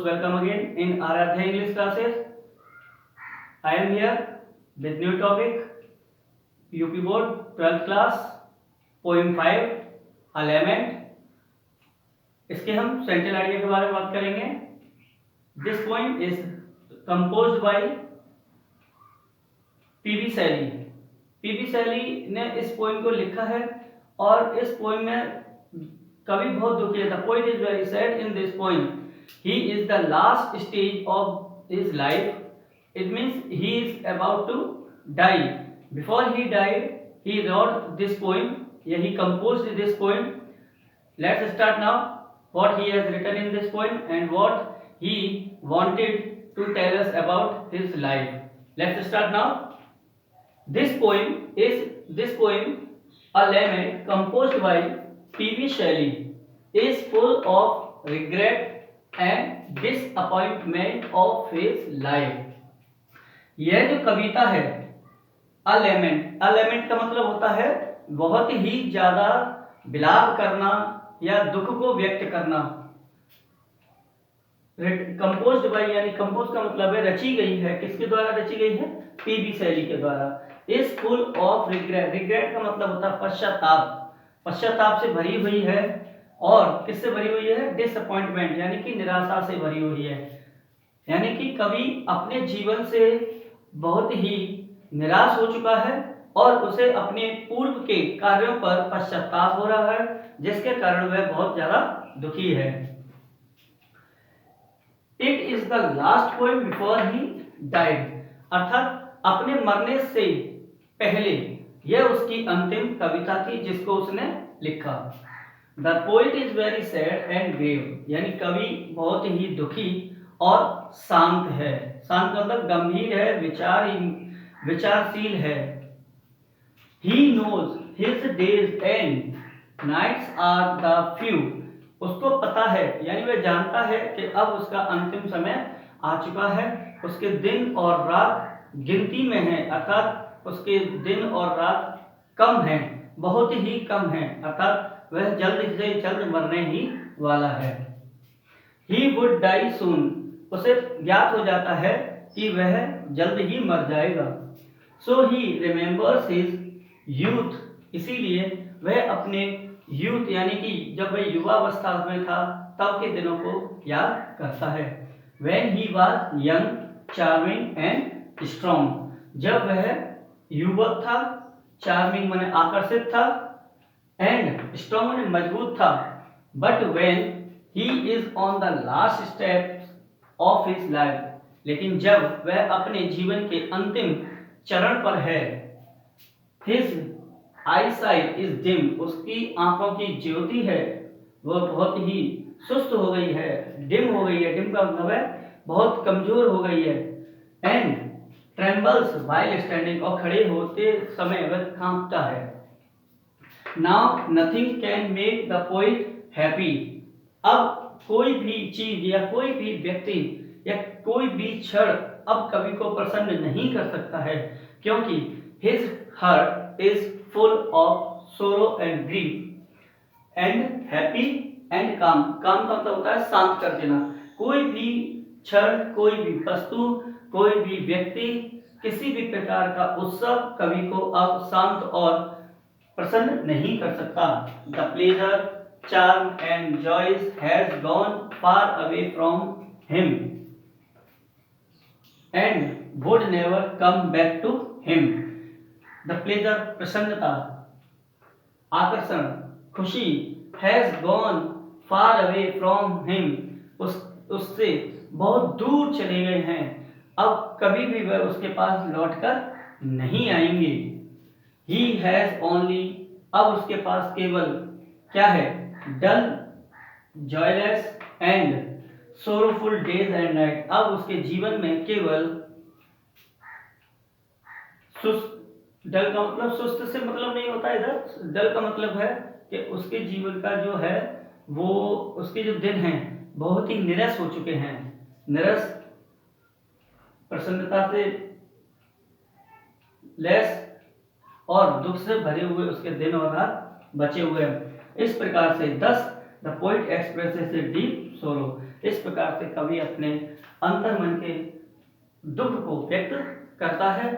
Welcome again in Aradhya English classes. I am here with new topic UP Board 12th class poem 5 A Lament. इसके हम central idea के बारे में बात करेंगे. This poem is composed by PB Shelley. PB Shelley ने इस poem को लिखा है और इस पोएम में कवि बहुत दुखी है. The poet is very sad in this poem. He is the last stage of his life. It means he is about to die. Before he died, he wrote this poem. Yeah, he composed this poem. Let's start now. What he has written in this poem and what he wanted to tell us about his life. Let's start now. This poem, A Lament, composed by P.B. Shelley, is full of regret and disappointment of his life. यह जो कविता है A Lament का मतलब होता है बहुत ही ज्यादा विलाप करना या दुख को व्यक्त करना. कंपोज्ड बाय यानी कंपोज का मतलब है रची गई है. किसके द्वारा रची गई है? पीबी शैली के द्वारा. Is full of regret. Regret का मतलब होता है पश्चाताप. पश्चाताप से भरी हुई है. और किससे भरी हुई है? डिसअपॉइंटमेंट यानी कि निराशा से भरी हुई है. यानी कि कवि अपने जीवन से बहुत ही निराश हो चुका है और उसे अपने पूर्व के कार्यों पर पश्चाताप हो रहा है, जिसके कारण वह बहुत ज्यादा दुखी है. It is the last poem before he died. अर्थात अपने मरने से पहले यह उसकी अंतिम कविता थी जिसको उसने लिखा. The poet is very sad and grave. यानी कवि बहुत ही दुखी और शांत है. शांत मतलब गंभीर है, विचारशील है. He knows his days and nights are the few. उसको पता है यानी वह जानता है कि अब उसका अंतिम समय आ चुका है. उसके दिन और रात गिनती में है. अर्थात उसके दिन और रात कम है, बहुत ही कम है. अर्थात वह जल्द से जल्द मरने ही वाला है. ही वुड डाई सून. उसे ज्ञात हो जाता है कि वह जल्द ही मर जाएगा. सो ही रिमेम्बर्स हिज यूथ. इसीलिए वह अपने यूथ यानी कि जब वह युवावस्था में था तब के दिनों को याद करता है. When he was young, charming and strong. जब वह युवक था, चार्मिंग माने आकर्षित था, एंड स्ट्रॉन्ग माने मजबूत था. But when he is on the last steps of his life. लेकिन जब वह अपने जीवन के अंतिम चरण पर है, his eyesight is dim. उसकी आंखों की ज्योति है वह बहुत ही सुस्त हो गई है, डिम हो गई है. डिम का मतलब है बहुत कमजोर हो गई है. And trembles while standing. और खड़े होते समय वह कांपता है. Now nothing can make the poet happy. अब कोई भी चीज या कोई भी व्यक्ति या कोई भी क्षण अब कवि को प्रसन्न नहीं कर सकता है, क्योंकि his heart is full of sorrow and grief and happy and काम. काम का मतलब होता है शांत कर देना. कोई भी क्षण, कोई भी वस्तु, कोई भी व्यक्ति, किसी भी प्रकार का उत्सव कवि को अब शांत और प्रसन्न नहीं कर सकता. The pleasure, charm and joys has gone far away from him and would never come back to him. The pleasure, प्रसन्नता, आकर्षण, खुशी, has gone far away from him. उससे बहुत दूर चले गए हैं. अब कभी भी वह उसके पास लौटकर नहीं आएंगे. He has only. अब उसके पास केवल क्या है? Dull, joyless and sorrowful days and night. अब उसके जीवन में केवल सुस्त. डल का मतलब सुस्त से मतलब नहीं होता इधर. डल का मतलब है कि उसके जीवन का जो है वो उसके जो दिन हैं बहुत ही निरस हो चुके हैं. निरस, प्रसन्नता से लेस और दुख से भरे हुए उसके दिन और रात बचे हुए हैं. इस प्रकार से 10 the poet expresses a deep सोरो. इस प्रकार से कवि अपने अंतर्मन के दुख को व्यक्त करता है।